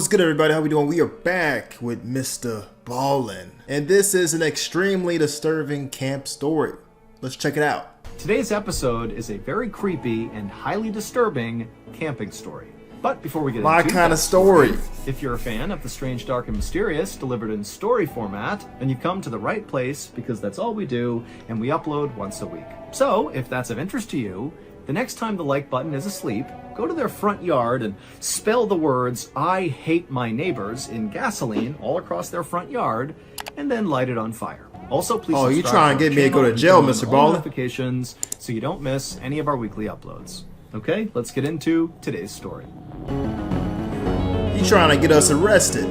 What's good, everybody? How we doing? We are back with Mr. Ballen, and this is an extremely disturbing camp story. Let's check it out. Today's episode is a very creepy and highly disturbing camping story. But before we get My into kind that of story. if you're a fan of the strange, dark, and mysterious delivered in story format, then you've come to the right place because that's all we do, and we upload once a week. So, if that's of interest to you, the next time the like button is asleep, go to their front yard and spell the words "I hate my neighbors" in gasoline all across their front yard, and then light it on fire. Also, please subscribe you trying to our get me to go to channel jail, and turn Mr. on all Ballen? notifications so you don't miss any of our weekly uploads. Okay, let's get into today's story. You trying to get us arrested?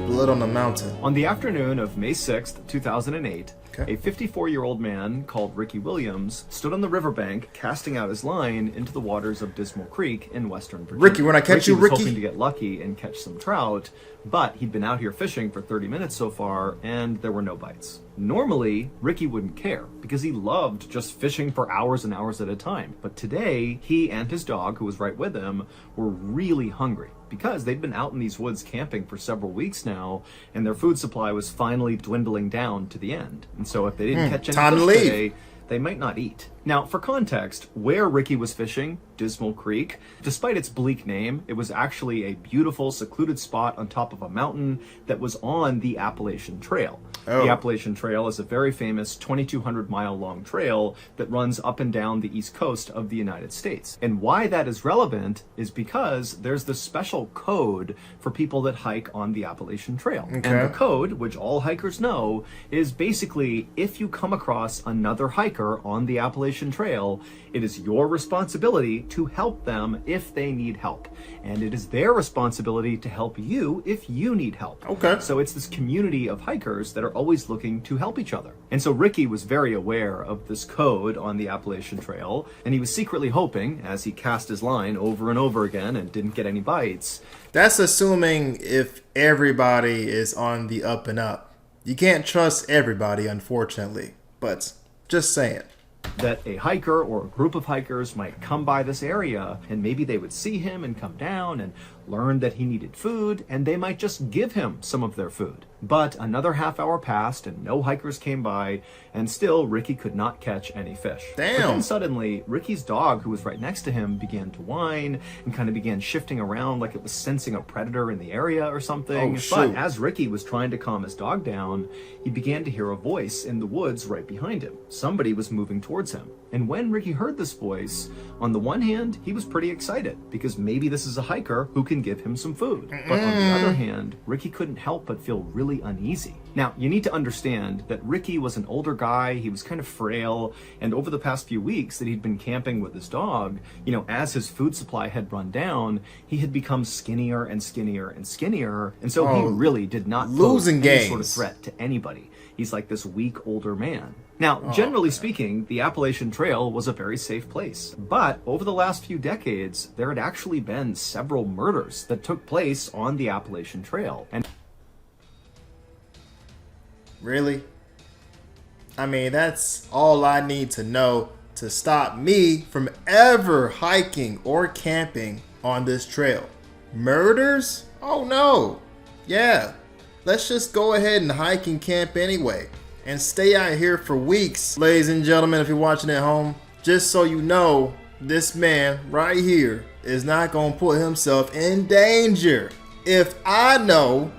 Blood on the mountain. On the afternoon of May 6th, 2008, Okay. a 54-year-old man called Ricky Williams stood on the riverbank casting out his line into the waters of Dismal Creek in western Virginia. Ricky, when I catch you, was Ricky. hoping to get lucky and catch some trout, but he'd been out here fishing for 30 minutes so far, and there were no bites. Normally, Ricky wouldn't care because he loved just fishing for hours and hours at a time. But today, he and his dog, who was right with him, were really hungry because they'd been out in these woods camping for several weeks now, and their food supply was finally dwindling down to the end. And so if they didn't catch any time to fish leave. today, they might not eat. Now, for context, where Ricky was fishing, Dismal Creek, despite its bleak name, it was actually a beautiful, secluded spot on top of a mountain that was on the Appalachian Trail. Oh. The Appalachian Trail is a very famous 2,200-mile-long trail that runs up and down the east coast of the United States. And why that is relevant is because there's this special code for people that hike on the Appalachian Trail. Okay. And the code, which all hikers know, is basically if you come across another hiker on the Appalachian Trail, it is your responsibility to help them if they need help. And it is their responsibility to help you if you need help. Okay. So it's this community of hikers that are always looking to help each other. And so Ricky was very aware of this code on the Appalachian Trail, and he was secretly hoping, as he cast his line over and over again and didn't get any bites. That's assuming if everybody is on the up and up. You can't trust everybody, unfortunately. But just saying. That a hiker or a group of hikers might come by this area and maybe they would see him and come down and learn that he needed food, and they might just give him some of their food. But another half hour passed and no hikers came by, and still Ricky could not catch any fish. Damn. But then suddenly Ricky's dog, who was right next to him, began to whine and kind of began shifting around like it was sensing a predator in the area or something. Oh, shoot. But as Ricky was trying to calm his dog down, he began to hear a voice in the woods right behind him. Somebody was moving towards him. And when Ricky heard this voice, on the one hand, he was pretty excited because maybe this is a hiker who can give him some food. But on the other hand, Ricky couldn't help but feel really uneasy. Now, you need to understand that Ricky was an older guy, he was kind of frail, and over the past few weeks that he'd been camping with his dog, as his food supply had run down, he had become skinnier and skinnier and skinnier, and so he really did not pose losing any sort of gains. threat to anybody. He's like this weak older man. Now, generally speaking, the Appalachian Trail was a very safe place. But over the last few decades, there had actually been several murders that took place on the Appalachian Trail. And Really? I mean, that's all I need to know to stop me from ever hiking or camping on this trail. Murders? Oh no. Yeah. Let's just go ahead and hike and camp anyway and stay out here for weeks. Ladies and gentlemen, if you're watching at home, just so you know, this man right here is not going to put himself in danger if I know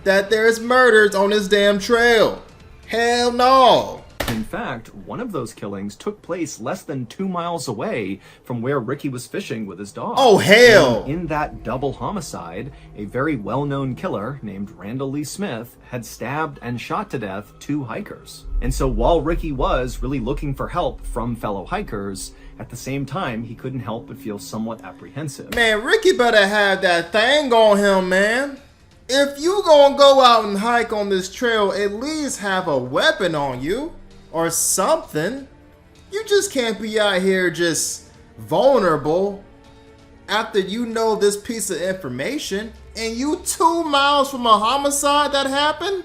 that there's murders on this damn trail. Hell no. in fact, one of those killings took place less than 2 miles away from where Ricky was fishing with his dog. Oh, hell! And in that double homicide, a very well-known killer named Randall Lee Smith had stabbed and shot to death 2 hikers. And so while Ricky was really looking for help from fellow hikers, at the same time, he couldn't help but feel somewhat apprehensive. Man, Ricky better have that thing on him, man. If you gonna go out and hike on this trail, at least have a weapon on you or something. You just can't be out here just vulnerable after you know this piece of information and you 2 miles from a homicide that happened?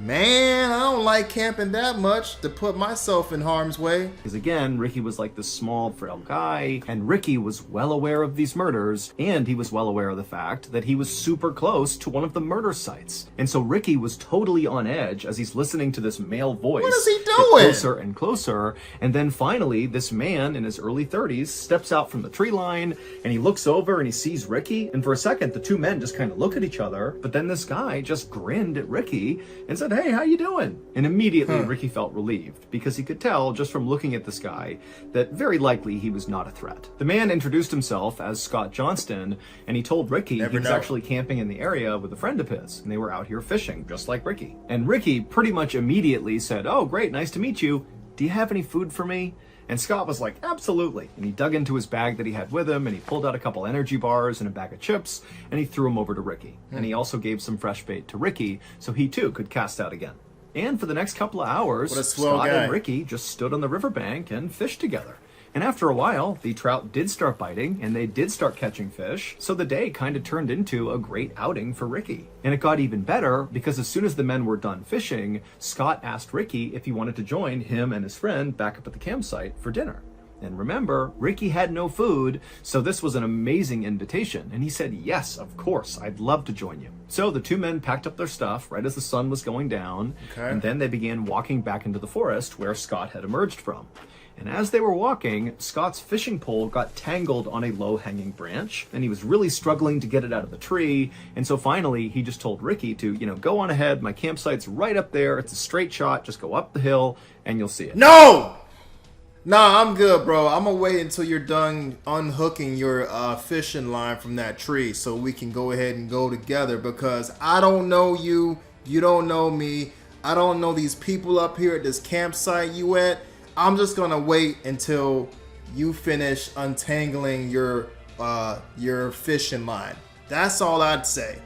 Man, I don't like camping that much to put myself in harm's way. Because again, Ricky was like this small, frail guy, and Ricky was well aware of these murders, and he was well aware of the fact that he was super close to one of the murder sites. And so Ricky was totally on edge as he's listening to this male voice. What is he get doing? closer and closer, and then finally, this man in his early 30s steps out from the tree line, and he looks over and he sees Ricky, and for a second, the two men just kind of look at each other, but then this guy just grinned at Ricky and said, "Hey, how you doing?" And immediately Ricky felt relieved because he could tell just from looking at this guy that very likely he was not a threat. The man introduced himself as Scott Johnston, and he told Ricky he was actually camping in the area with a friend of his, and they were out here fishing just like Ricky. And Ricky pretty much immediately said, "Oh, great, nice to meet you. Do you have any food for me?" And Scott was like, "Absolutely." And he dug into his bag that he had with him, and he pulled out a couple energy bars and a bag of chips, and he threw them over to Ricky. And he also gave some fresh bait to Ricky so he too could cast out again. And for the next couple of hours, Scott and Ricky just stood on the riverbank and fished together. And after a while, the trout did start biting, and they did start catching fish, so the day kind of turned into a great outing for Ricky. And it got even better, because as soon as the men were done fishing, Scott asked Ricky if he wanted to join him and his friend back up at the campsite for dinner. And remember, Ricky had no food, so this was an amazing invitation, and he said, "Yes, of course, I'd love to join you." So the two men packed up their stuff right as the sun was going down, and then they began walking back into the forest where Scott had emerged from. And as they were walking, Scott's fishing pole got tangled on a low-hanging branch, and he was really struggling to get it out of the tree. And so finally, he just told Ricky to, go on ahead. My campsite's right up there. It's a straight shot. Just go up the hill, and you'll see it. No! Nah, I'm good, bro. I'm gonna wait until you're done unhooking your fishing line from that tree so we can go ahead and go together, because I don't know you. You don't know me. I don't know these people up here at this campsite you at. I'm just gonna wait until you finish untangling your fishing line. That's all I'd say.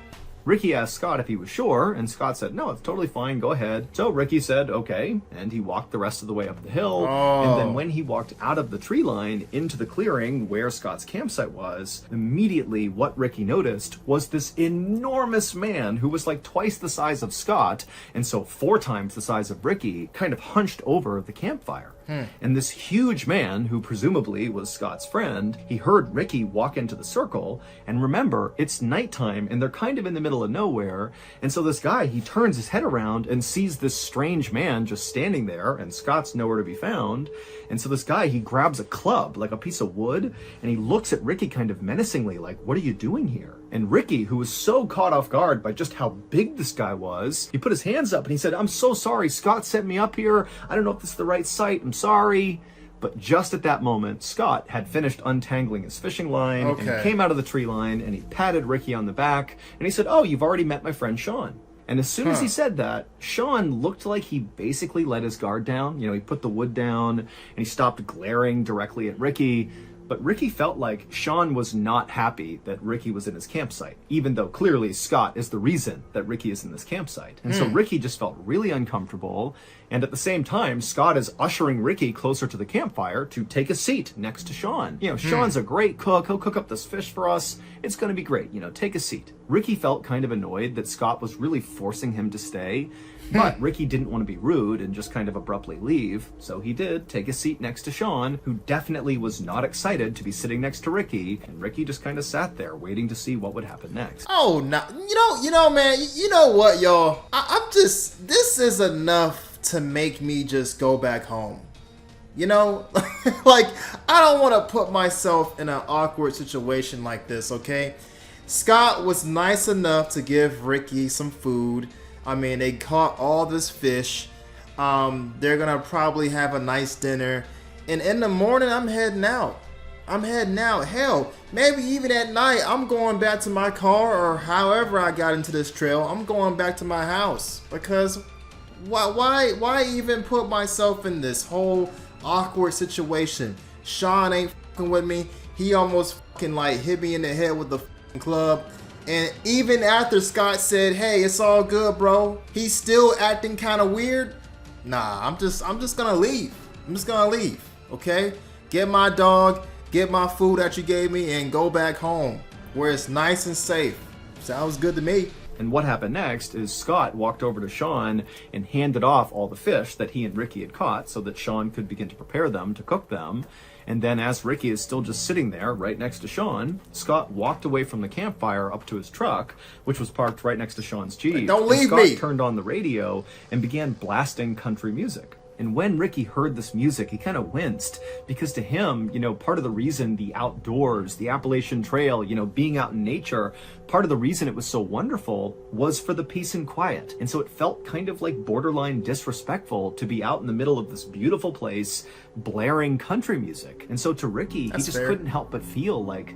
Ricky asked Scott if he was sure, and Scott said, "No, it's totally fine, go ahead." So Ricky said, "Okay," and he walked the rest of the way up the hill. And then when he walked out of the tree line into the clearing where Scott's campsite was, immediately what Ricky noticed was this enormous man who was like twice the size of Scott, and so 4 times the size of Ricky, kind of hunched over the campfire. And this huge man, who presumably was Scott's friend, he heard Ricky walk into the circle, and remember, it's nighttime, and they're kind of in the middle of nowhere, and so this guy, he turns his head around and sees this strange man just standing there, and Scott's nowhere to be found, and so this guy, he grabs a club, like a piece of wood, and he looks at Ricky kind of menacingly, like, "What are you doing here?" And Ricky, who was so caught off guard by just how big this guy was, he put his hands up and he said, "I'm so sorry, Scott sent me up here. I don't know if this is the right site. I'm sorry." But just at that moment, Scott had finished untangling his fishing line, and he came out of the tree line, and he patted Ricky on the back, and he said, "Oh, you've already met my friend Sean." And as soon as he said that, Sean looked like he basically let his guard down. He put the wood down, and he stopped glaring directly at Ricky. But Ricky felt like Sean was not happy that Ricky was in his campsite, even though clearly Scott is the reason that Ricky is in this campsite. And so Ricky just felt really uncomfortable. And at the same time, Scott is ushering Ricky closer to the campfire to take a seat next to Sean. Sean's a great cook. He'll cook up this fish for us. It's going to be great. Take a seat. Ricky felt kind of annoyed that Scott was really forcing him to stay. But Ricky didn't want to be rude and just kind of abruptly leave, so he did take a seat next to Sean, who definitely was not excited to be sitting next to Ricky, and Ricky just kind of sat there waiting to see what would happen next. Oh, no, man, you know what, y'all? This is enough to make me just go back home. Like, I don't want to put myself in an awkward situation like this, okay? Scott was nice enough to give Ricky some food. I mean, they caught all this fish. They're gonna probably have a nice dinner. And in the morning, I'm heading out. Hell, maybe even at night, I'm going back to my car, or however I got into this trail, I'm going back to my house. Because why even put myself in this whole awkward situation? Sean ain't fucking with me. He almost fucking hit me in the head with the fucking club. And even after Scott said, "Hey, it's all good, bro," he's still acting kind of weird. Nah, I'm just gonna leave. Okay? Get my dog, get my food that you gave me, and go back home where it's nice and safe. Sounds good to me. And what happened next is Scott walked over to Sean and handed off all the fish that he and Ricky had caught so that Sean could begin to prepare them, to cook them. And then as Ricky is still just sitting there right next to Sean, Scott walked away from the campfire up to his truck, which was parked right next to Sean's Jeep. Don't leave Scott me! Turned on the radio and began blasting country music. And when Ricky heard this music, he kind of winced because to him, part of the reason the outdoors, the Appalachian Trail, being out in nature, part of the reason it was so wonderful was for the peace and quiet. And so it felt kind of like borderline disrespectful to be out in the middle of this beautiful place blaring country music. And so to Ricky, That's he just fair. couldn't help but feel like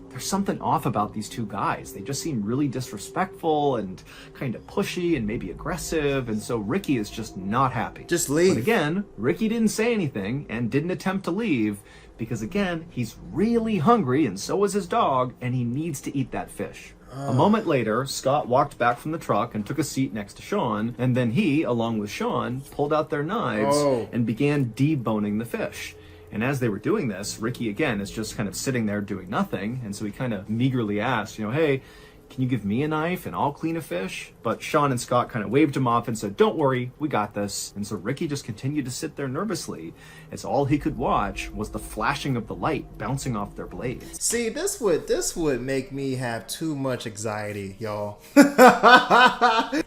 there's something off about these two guys. They just seem really disrespectful and kind of pushy and maybe aggressive. And so Ricky is just not happy. Just leave. But again, Ricky didn't say anything and didn't attempt to leave because again, he's really hungry and so is his dog and he needs to eat that fish. A moment later, Scott walked back from the truck and took a seat next to Sean, and then he, along with Sean, pulled out their knives and began deboning the fish. And as they were doing this, Ricky again is just kind of sitting there doing nothing. And so he kind of meagerly asked, hey, can you give me a knife and I'll clean a fish? But Sean and Scott kind of waved him off and said, don't worry, we got this. And so Ricky just continued to sit there nervously as all he could watch was the flashing of the light bouncing off their blades. See, this would make me have too much anxiety, y'all.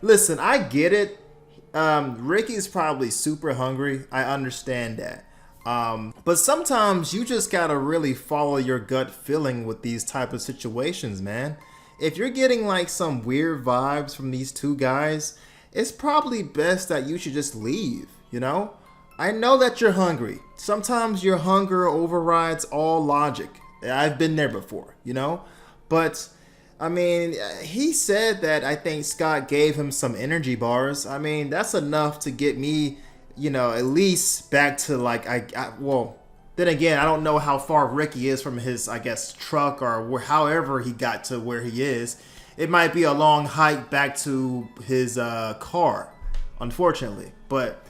Listen, I get it. Ricky's probably super hungry. I understand that. But sometimes you just gotta really follow your gut feeling with these type of situations, man. If you're getting like some weird vibes from these two guys, it's probably best that you should just leave, I know that you're hungry. Sometimes your hunger overrides all logic. I've been there before, But, I mean, he said that I think Scott gave him some energy bars. I mean, that's enough to get me at least back to like, then again, I don't know how far Ricky is from his, I guess, truck or however he got to where he is. It might be a long hike back to his car, unfortunately. But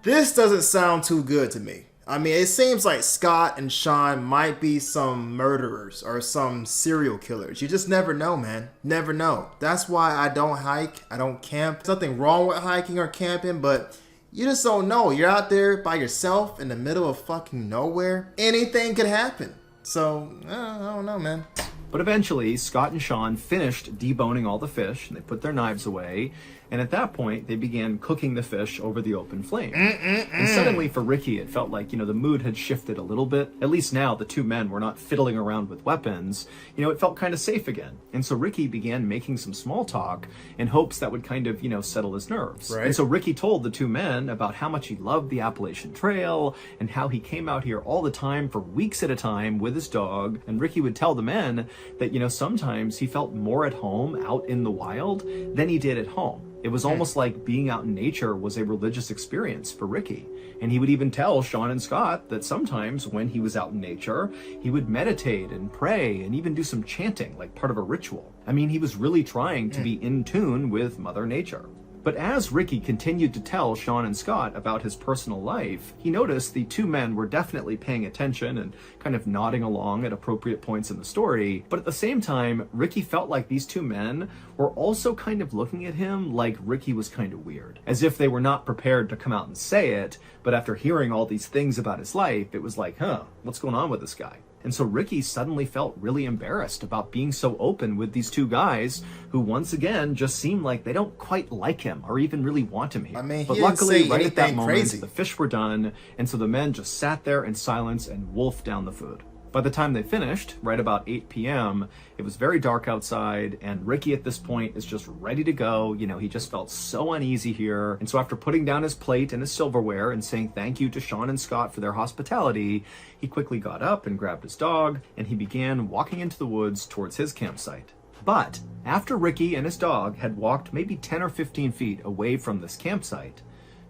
this doesn't sound too good to me. I mean, it seems like Scott and Sean might be some murderers or some serial killers. You just never know, man. Never know. That's why I don't hike. I don't camp. There's nothing wrong with hiking or camping, but you just don't know. You're out there by yourself in the middle of fucking nowhere. Anything could happen. So, I don't know, man. But eventually, Scott and Sean finished deboning all the fish, and they put their knives away, and at that point, they began cooking the fish over the open flame. And suddenly, for Ricky, it felt like, the mood had shifted a little bit. At least now, the two men were not fiddling around with weapons. It felt kind of safe again. And so Ricky began making some small talk in hopes that would kind of, settle his nerves. Right. And so Ricky told the two men about how much he loved the Appalachian Trail, and how he came out here all the time for weeks at a time with his dog. And Ricky would tell the men that, sometimes he felt more at home out in the wild than he did at home. It was almost like being out in nature was a religious experience for Ricky. And he would even tell Sean and Scott that sometimes when he was out in nature, he would meditate and pray and even do some chanting like part of a ritual. I mean, he was really trying to be in tune with Mother Nature. But as Ricky continued to tell Sean and Scott about his personal life, he noticed the two men were definitely paying attention and kind of nodding along at appropriate points in the story. But at the same time, Ricky felt like these two men were also kind of looking at him like Ricky was kind of weird. As if they were not prepared to come out and say it, but after hearing all these things about his life, it was like, what's going on with this guy? And so Ricky suddenly felt really embarrassed about being so open with these two guys who once again just seem like they don't quite like him or even really want him here. I mean, but he didn't luckily, say right at that anything moment, crazy. the fish were done, and so the men just sat there in silence and wolfed down the food. By the time they finished, right about 8 p.m., it was very dark outside, and Ricky at this point is just ready to go. He just felt so uneasy here. And so after putting down his plate and his silverware and saying thank you to Sean and Scott for their hospitality, he quickly got up and grabbed his dog, and he began walking into the woods towards his campsite. But after Ricky and his dog had walked maybe 10 or 15 feet away from this campsite,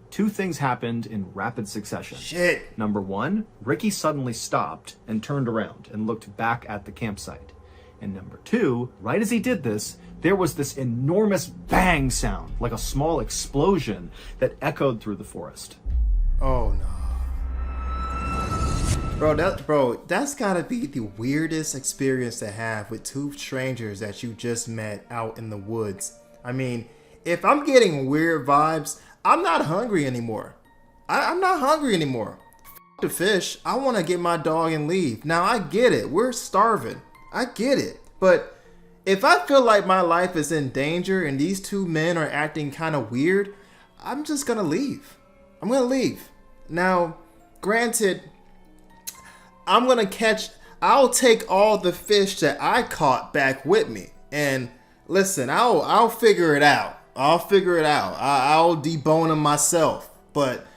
two things happened in rapid succession. Shit. Number one, Ricky suddenly stopped and turned around and looked back at the campsite. And number two, right as he did this, there was this enormous bang sound, like a small explosion that echoed through the forest. Oh, no. That's gotta be the weirdest experience to have with two strangers that you just met out in the woods. I mean, if I'm getting weird vibes, I'm not hungry anymore. I'm not hungry anymore. F the fish. I want to get my dog and leave. Now, I get it. We're starving. I get it. But if I feel like my life is in danger and these two men are acting kind of weird, I'm just gonna leave. I'm gonna leave. Now, granted, I'll take all the fish that I caught back with me. And listen, I'll figure it out. I'll debone them myself. But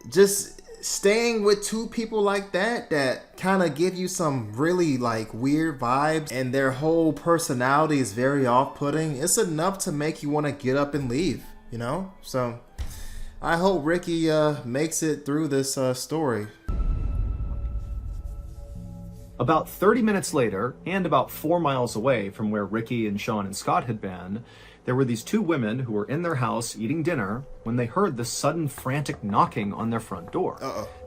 just staying with two people like that kind of give you some really like weird vibes and their whole personality is very off-putting, it's enough to make you want to get up and leave, you know? So I hope Ricky makes it through this story. About 30 minutes later, and about 4 miles away from where Ricky and Sean and Scott had been, there were these two women who were in their house eating dinner when they heard this sudden frantic knocking on their front door.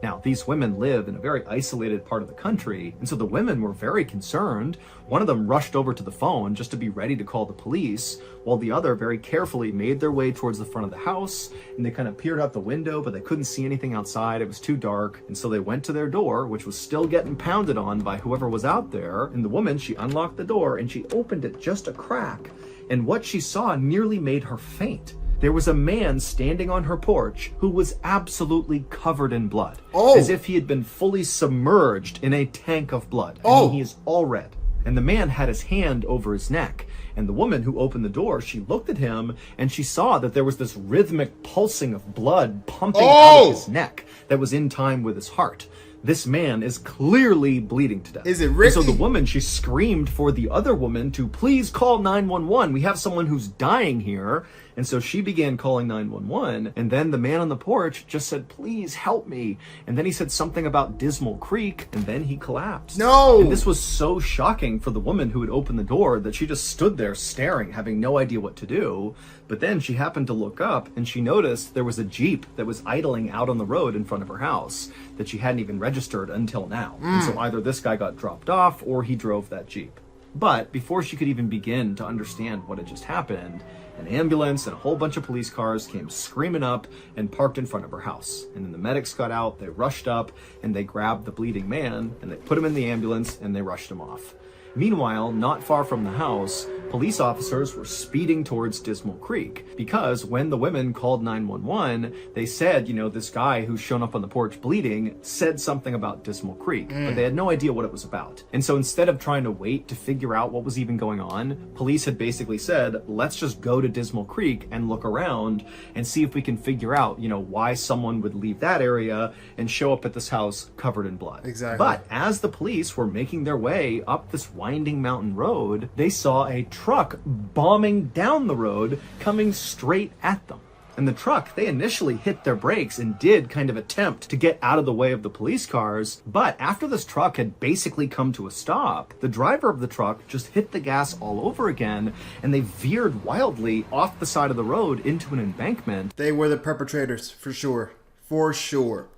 Now, these women live in a very isolated part of the country, and so the women were very concerned. One of them rushed over to the phone just to be ready to call the police, while the other very carefully made their way towards the front of the house, and they kind of peered out the window, but they couldn't see anything outside. It was too dark, and so they went to their door, which was still getting pounded on by whoever was out there, and the woman, she unlocked the door, and she opened it just a crack, and what she saw nearly made her faint. There was a man standing on her porch who was absolutely covered in blood, as if he had been fully submerged in a tank of blood. I mean, he is all red. And the man had his hand over his neck. And the woman who opened the door, she looked at him and she saw that there was this rhythmic pulsing of blood pumping out of his neck that was in time with his heart. This man is clearly bleeding to death. Is it Ricky? And so the woman, she screamed for the other woman to please call 911. We have someone who's dying here. And so she began calling 911. And then the man on the porch just said, please help me. And then he said something about Dismal Creek. And then he collapsed. No! And this was so shocking for the woman who had opened the door that she just stood there staring, having no idea what to do. But then she happened to look up and she noticed there was a Jeep that was idling out on the road in front of her house that she hadn't even registered until now. And so either this guy got dropped off or he drove that Jeep. But before she could even begin to understand what had just happened, an ambulance and a whole bunch of police cars came screaming up and parked in front of her house. And then the medics got out, they rushed up, and they grabbed the bleeding man, and they put him in the ambulance, and they rushed him off. Meanwhile, not far from the house, police officers were speeding towards Dismal Creek because when the women called 911, they said, you know, this guy who's shown up on the porch bleeding said something about Dismal Creek, but they had no idea what it was about. And so instead of trying to wait to figure out what was even going on, police had basically said, let's just go to Dismal Creek and look around and see if we can figure out, you know, why someone would leave that area and show up at this house covered in blood. Exactly. But as the police were making their way up this winding mountain road, they saw a truck bombing down the road coming straight at them. And the truck, they initially hit their brakes and did kind of attempt to get out of the way of the police cars. But after this truck had basically come to a stop, the driver of the truck just hit the gas all over again and they veered wildly off the side of the road into an embankment. They were the perpetrators, for sure. For sure.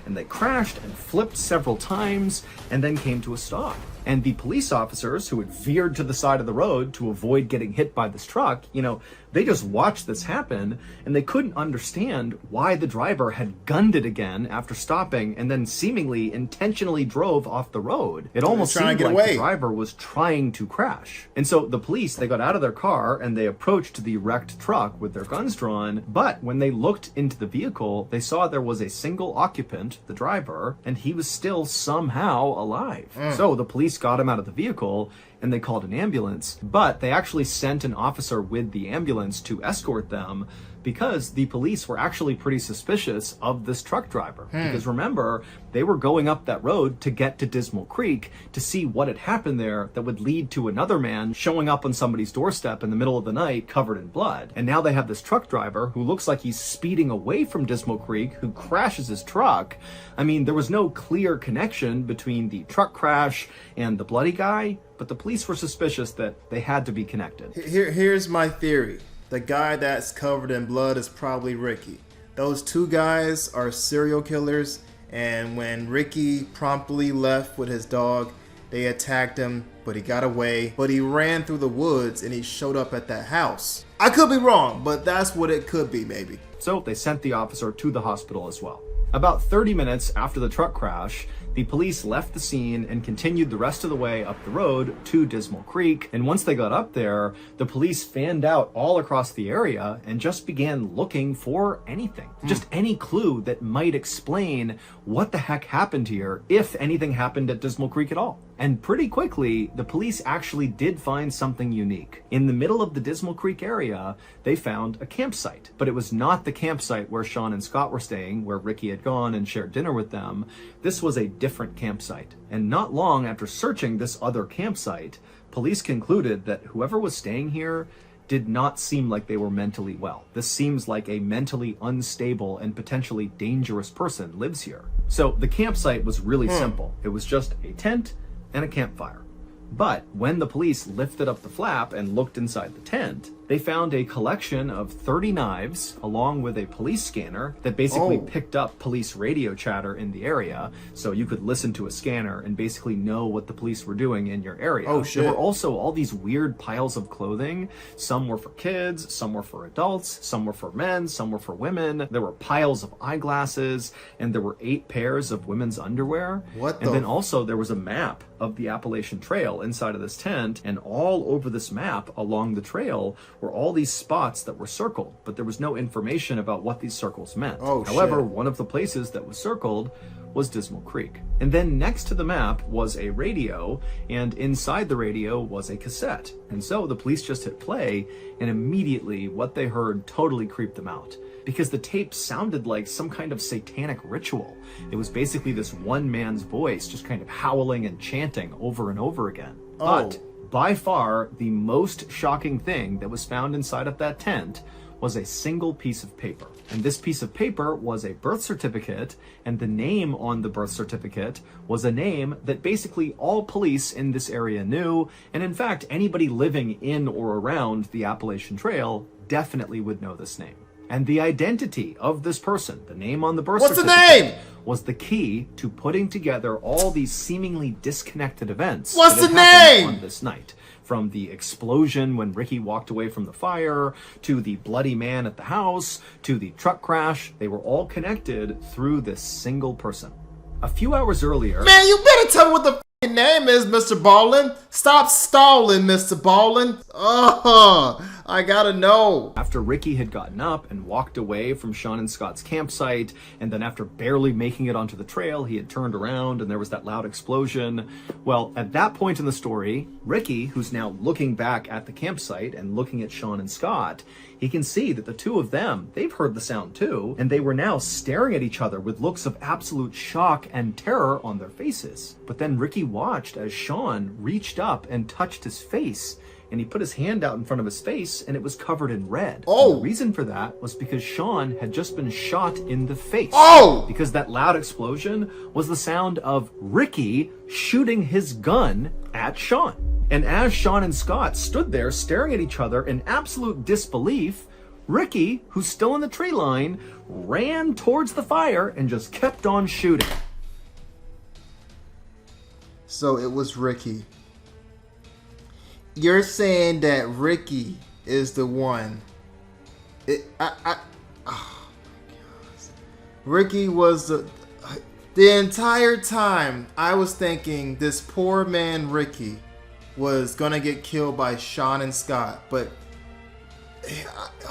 And they crashed and flipped several times and then came to a stop. And the police officers who had veered to the side of the road to avoid getting hit by this truck, you know, they just watched this happen and they couldn't understand why the driver had gunned it again after stopping and then seemingly intentionally drove off the road. It almost seemed like the driver was trying to crash. And so the police, they got out of their car and they approached the wrecked truck with their guns drawn. But when they looked into the vehicle, they saw there was a single occupant, the driver, and he was still somehow alive. So the police got him out of the vehicle and they called an ambulance, but they actually sent an officer with the ambulance to escort them because the police were actually pretty suspicious of this truck driver. Because remember, they were going up that road to get to Dismal Creek to see what had happened there that would lead to another man showing up on somebody's doorstep in the middle of the night covered in blood. And now they have this truck driver who looks like he's speeding away from Dismal Creek, who crashes his truck. I mean, there was no clear connection between the truck crash and the bloody guy, but the police were suspicious that they had to be connected. Here's my theory. The guy that's covered in blood is probably Ricky. Those two guys are serial killers, And when Ricky promptly left with his dog, they attacked him, but he got away. But he ran through the woods and he showed up at that house. I could be wrong, but that's what it could be, maybe. So they sent the officer to the hospital as well. About 30 minutes after the truck crash, the police left the scene and continued the rest of the way up the road to Dismal Creek. And once they got up there, the police fanned out all across the area and just began looking for anything. Just any clue that might explain what the heck happened here, if anything happened at Dismal Creek at all. And pretty quickly, the police actually did find something unique. In the middle of the Dismal Creek area, they found a campsite. But it was not the campsite where Sean and Scott were staying, where Ricky had gone and shared dinner with them. This was a different campsite. And not long after searching this other campsite, police concluded that whoever was staying here did not seem like they were mentally well. This seems like a mentally unstable and potentially dangerous person lives here. So the campsite was really simple. It was just a tent and a campfire. But when the police lifted up the flap and looked inside the tent, they found a collection of 30 knives along with a police scanner that basically picked up police radio chatter in the area, so you could listen to a scanner and basically know what the police were doing in your area. Oh, shit. There were also all these weird piles of clothing. Some were for kids, some were for adults, some were for men, some were for women. There were piles of eyeglasses, and there were 8 pairs of women's underwear. And then also there was a map of the Appalachian Trail inside of this tent, and all over this map along the trail were all these spots that were circled, but there was no information about what these circles meant. However, one of the places that was circled was Dismal Creek. And then next to the map was a radio, and inside the radio was a cassette. And so the police just hit play, and immediately what they heard totally creeped them out, because the tape sounded like some kind of satanic ritual. It was basically this one man's voice just kind of howling and chanting over and over again. But by far, the most shocking thing that was found inside of that tent was a single piece of paper. And this piece of paper was a birth certificate, and the name on the birth certificate was a name that basically all police in this area knew, and in fact, anybody living in or around the Appalachian Trail definitely would know this name. And the identity of this person, the name on the birth certificate, was the key to putting together all these seemingly disconnected events that had happened on this night. From the explosion when Ricky walked away from the fire, to the bloody man at the house, to the truck crash, they were all connected through this single person. A few hours earlier... Man, you better tell me what the name is, Mr. Ballen. Stop stalling, Mr. Ballen. I gotta know. After Ricky had gotten up and walked away from Sean and Scott's campsite, and then after barely making it onto the trail, he had turned around and there was that loud explosion. Well, at that point in the story, Ricky, who's now looking back at the campsite and looking at Sean and Scott, he can see that the two of them, they've heard the sound too, and they were now staring at each other with looks of absolute shock and terror on their faces. But then Ricky watched as Sean reached up and touched his face, and he put his hand out in front of his face, and it was covered in red. And the reason for that was because Sean had just been shot in the face. Because that loud explosion was the sound of Ricky shooting his gun at Sean. And as Sean and Scott stood there staring at each other in absolute disbelief, Ricky, who's still in the tree line, ran towards the fire and just kept on shooting. So it was Ricky. You're saying that Ricky is the one. Oh my gosh. Ricky was the entire time I was thinking this poor man Ricky was gonna get killed by Sean and Scott, but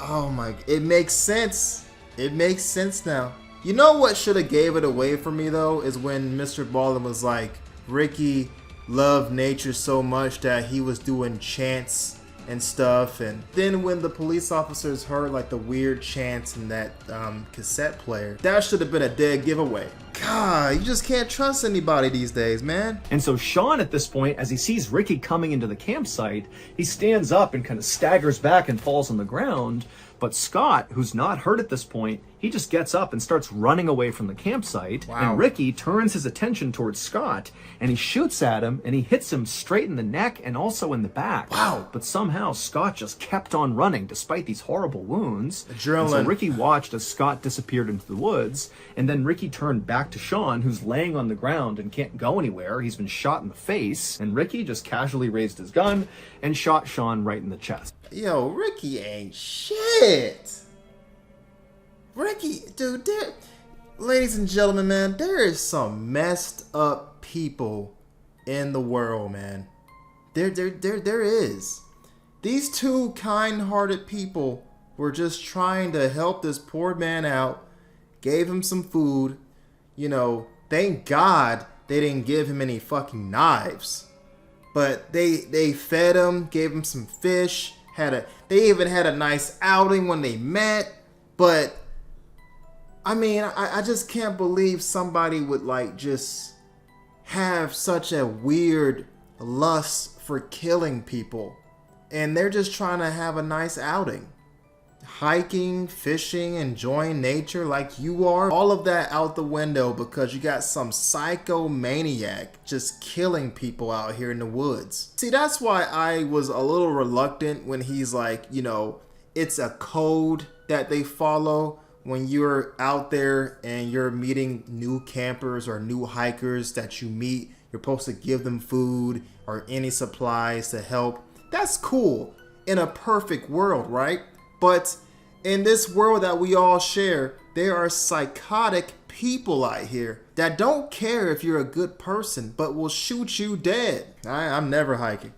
oh my, it makes sense. It makes sense now. You know what should have gave it away for me though is when Mr. Ballen was like, Ricky loved nature so much that he was doing chants and stuff, and then when the police officers heard like the weird chants in that cassette player, that should have been a dead giveaway. God, you just can't trust anybody these days, man. And so Sean at this point, as he sees Ricky coming into the campsite, he stands up and kind of staggers back and falls on the ground. But Scott, who's not hurt at this point, he he just gets up and starts running away from the campsite. Wow. And Ricky turns his attention towards Scott, and he shoots at him, and he hits him straight in the neck and also in the back. Wow. But somehow Scott just kept on running despite these horrible wounds. Adrenaline. And so Ricky watched as Scott disappeared into the woods, and then Ricky turned back to Sean, who's laying on the ground and can't go anywhere. He's been shot in the face, and Ricky just casually raised his gun and shot Sean right in the chest. Yo, Ricky ain't shit. Ricky, dude, ladies and gentlemen, man, there is some messed up people in the world, man. There is. These two kind-hearted people were just trying to help this poor man out, gave him some food. You know, thank God they didn't give him any fucking knives. But they fed him, gave him some fish, they even had a nice outing when they met. But I mean, I just can't believe somebody would like just have such a weird lust for killing people. And they're just trying to have a nice outing. Hiking, fishing, enjoying nature like you are. All of that out the window because you got some psycho maniac just killing people out here in the woods. See, that's why I was a little reluctant when he's like, you know, it's a code that they follow when you're out there and you're meeting new campers or new hikers that you meet. You're supposed to give them food or any supplies to help. That's cool in a perfect world, right? But in this world that we all share, there are psychotic people out here that don't care if you're a good person, but will shoot you dead. I'm never hiking.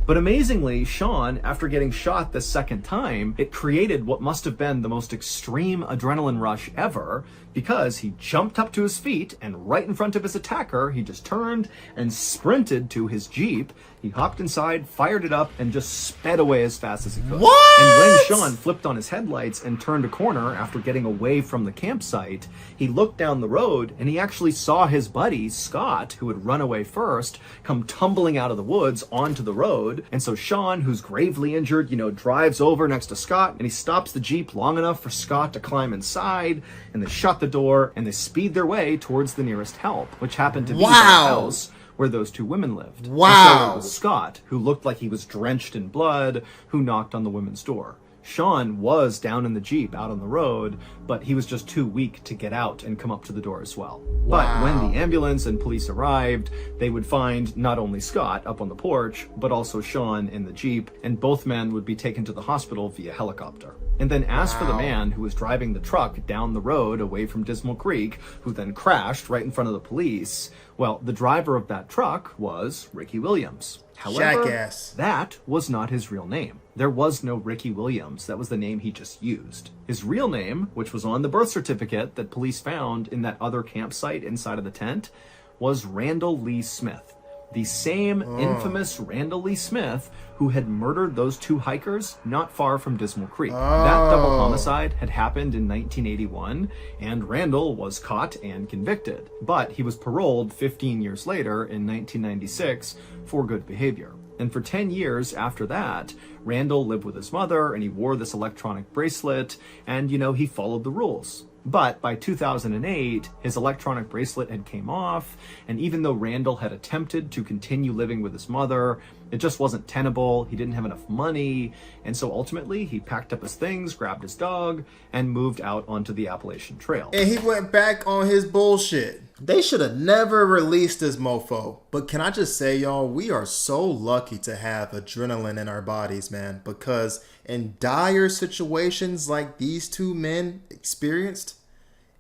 But amazingly, Sean, after getting shot the second time, it created what must have been the most extreme adrenaline rush ever, because he jumped up to his feet and right in front of his attacker, he just turned and sprinted to his Jeep. He hopped inside, fired it up, and just sped away as fast as he could. What? And when Sean flipped on his headlights and turned a corner after getting away from the campsite, he looked down the road and he actually saw his buddy, Scott, who had run away first, come tumbling out of the woods onto the road. And so Sean, who's gravely injured, drives over next to Scott, and he stops the Jeep long enough for Scott to climb inside, and they shut the door and they speed their way towards the nearest help, which happened to be the house where those two women lived. Wow. And so it was Scott, who looked like he was drenched in blood, who knocked on the women's door. Sean was down in the Jeep out on the road, but he was just too weak to get out and come up to the door as well. Wow. But when the ambulance and police arrived, they would find not only Scott up on the porch, but also Sean in the Jeep, and both men would be taken to the hospital via helicopter. And then as for the man who was driving the truck down the road away from Dismal Creek, who then crashed right in front of the police, well, the driver of that truck was Ricky Williams. However, Jackass. that was not his real name. There was no Ricky Williams. That was the name he just used. His real name, which was on the birth certificate that police found in that other campsite inside of the tent, was Randall Lee Smith. The same infamous Randall Lee Smith who had murdered those two hikers not far from Dismal Creek. That double homicide had happened in 1981, and Randall was caught and convicted. But he was paroled 15 years later in 1996 for good behavior. And for 10 years after that, Randall lived with his mother, and he wore this electronic bracelet, and, he followed the rules. But by 2008, his electronic bracelet had came off, and even though Randall had attempted to continue living with his mother, it just wasn't tenable. He didn't have enough money, and so ultimately he packed up his things, grabbed his dog, and moved out onto the Appalachian Trail. And he went back on his bullshit. They should have never released this mofo. But can I just say, y'all, we are so lucky to have adrenaline in our bodies, man. Because in dire situations like these two men experienced,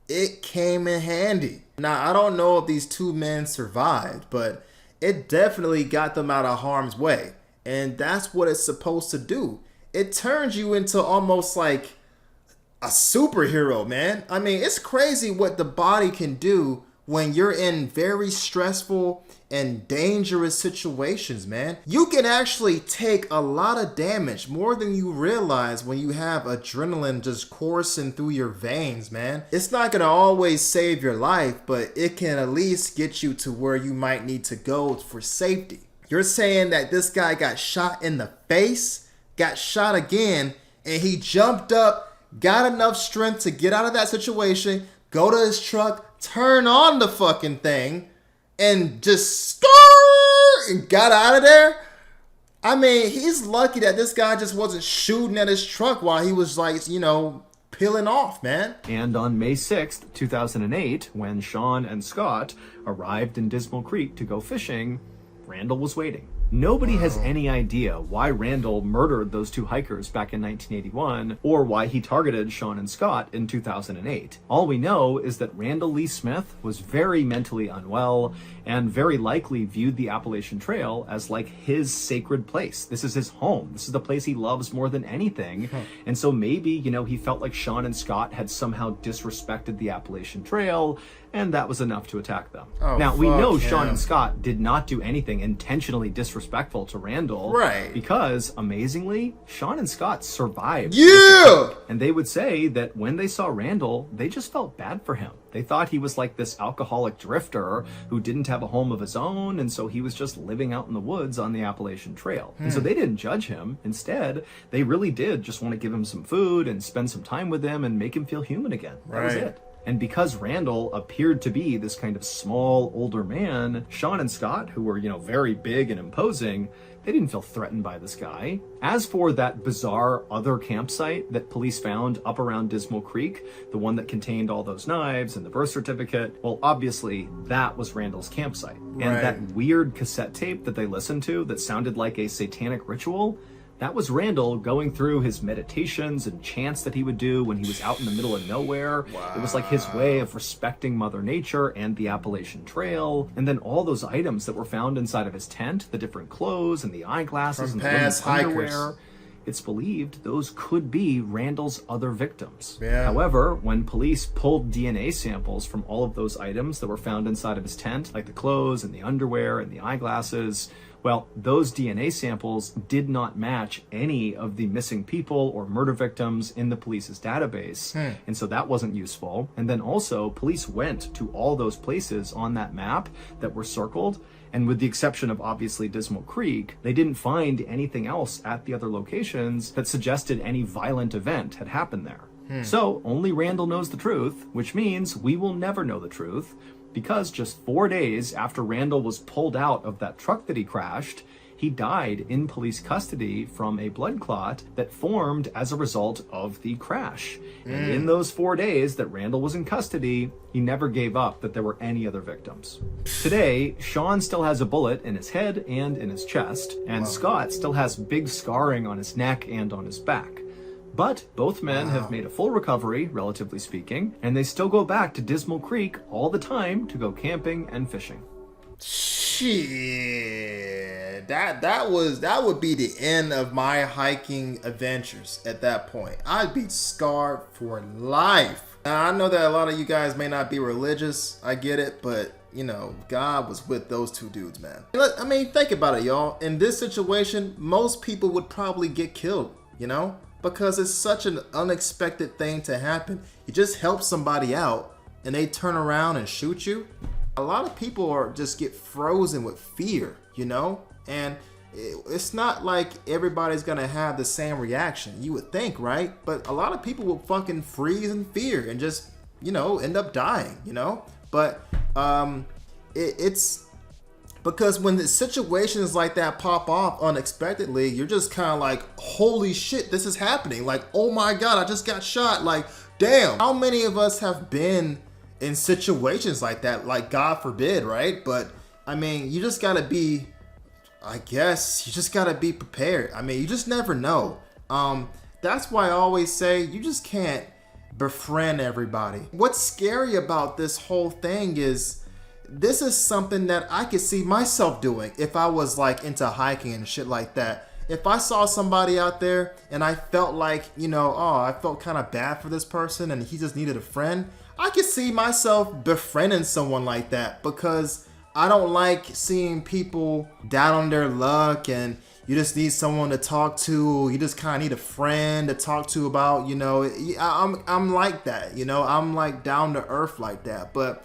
it came in handy. Now, I don't know if these two men survived, but it definitely got them out of harm's way. And that's what it's supposed to do. It turns you into almost like a superhero, man. I mean, it's crazy what the body can do when you're in very stressful and dangerous situations, man. You can actually take a lot of damage, more than you realize, when you have adrenaline just coursing through your veins, man. It's not gonna always save your life, but it can at least get you to where you might need to go for safety. You're saying that this guy got shot in the face, got shot again, and he jumped up, got enough strength to get out of that situation, go to his truck, turn on the fucking thing, and just stir and got out of there. I mean, he's lucky that this guy just wasn't shooting at his truck while he was like, peeling off, man. And on May 6th, 2008, when Sean and Scott arrived in Dismal Creek to go fishing, Randall was waiting. Nobody has any idea why Randall murdered those two hikers back in 1981 or why he targeted Sean and Scott in 2008. All we know is that Randall Lee Smith was very mentally unwell and very likely viewed the Appalachian Trail as like his sacred place. This is his home. This is the place he loves more than anything. And so maybe, he felt like Sean and Scott had somehow disrespected the Appalachian Trail, and that was enough to attack them. Now, we know Sean and Scott did not do anything intentionally disrespectful to Randall. Right. Because, amazingly, Sean and Scott survived. Yeah! And they would say that when they saw Randall, they just felt bad for him. They thought he was like this alcoholic drifter who didn't have a home of his own, and so he was just living out in the woods on the Appalachian Trail. And so they didn't judge him. Instead, they really did just want to give him some food and spend some time with him and make him feel human again. That was it. And because Randall appeared to be this kind of small, older man, Sean and Scott, who were, very big and imposing, they didn't feel threatened by this guy. As for that bizarre other campsite that police found up around Dismal Creek, the one that contained all those knives and the birth certificate, well, obviously, that was Randall's campsite. And that weird cassette tape that they listened to that sounded like a satanic ritual, that was Randall going through his meditations and chants that he would do when he was out in the middle of nowhere. Wow. It was like his way of respecting Mother Nature and the Appalachian Trail. And then all those items that were found inside of his tent, the different clothes and the eyeglasses and the women's underwear. It's believed those could be Randall's other victims. However, when police pulled DNA samples from all of those items that were found inside of his tent, like the clothes and the underwear and the eyeglasses, well, those DNA samples did not match any of the missing people or murder victims in the police's database. And so that wasn't useful. And then also, police went to all those places on that map that were circled. And with the exception of obviously Dismal Creek, they didn't find anything else at the other locations that suggested any violent event had happened there. So only Randall knows the truth, which means we will never know the truth. Because just 4 days after Randall was pulled out of that truck that he crashed, he died in police custody from a blood clot that formed as a result of the crash. And in those 4 days that Randall was in custody, he never gave up that there were any other victims. Today, Sean still has a bullet in his head and in his chest, and Scott still has big scarring on his neck and on his back. But both men have made a full recovery, relatively speaking, and they still go back to Dismal Creek all the time to go camping and fishing. Shit. That would be the end of my hiking adventures at that point. I'd be scarred for life. Now, I know that a lot of you guys may not be religious. I get it, but God was with those two dudes, man. I mean, think about it, y'all. In this situation, most people would probably get killed, because it's such an unexpected thing to happen. You just help somebody out and they turn around and shoot you. A lot of people just get frozen with fear, and it's not like everybody's gonna have the same reaction. You would think, right? But a lot of people will fucking freeze in fear and just, end up dying, But it's because when the situations like that pop off unexpectedly, you're just kind of like, holy shit, this is happening. Like, oh my God, I just got shot. Like, damn. How many of us have been in situations like that? Like, God forbid, right? But, I mean, you just got to be, I guess, you just got to be prepared. I mean, you just never know. That's why I always say you just can't befriend everybody. What's scary about this whole thing is, this is something that I could see myself doing if I was like into hiking and shit like that. If I saw somebody out there and I felt like, I felt kind of bad for this person and he just needed a friend, I could see myself befriending someone like that, because I don't like seeing people down on their luck and you just need someone to talk to. You just kind of need a friend to talk to about, I'm like that, I'm like down to earth like that. But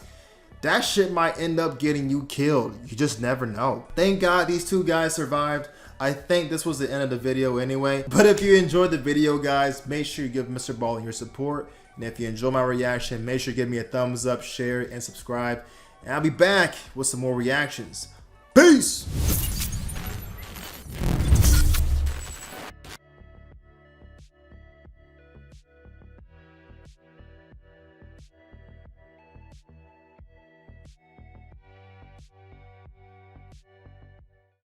that shit might end up getting you killed. You just never know. Thank God these two guys survived. I think this was the end of the video anyway. But if you enjoyed the video, guys, make sure you give Mr. Ballen your support. And if you enjoy my reaction, make sure you give me a thumbs up, share, and subscribe. And I'll be back with some more reactions. Peace!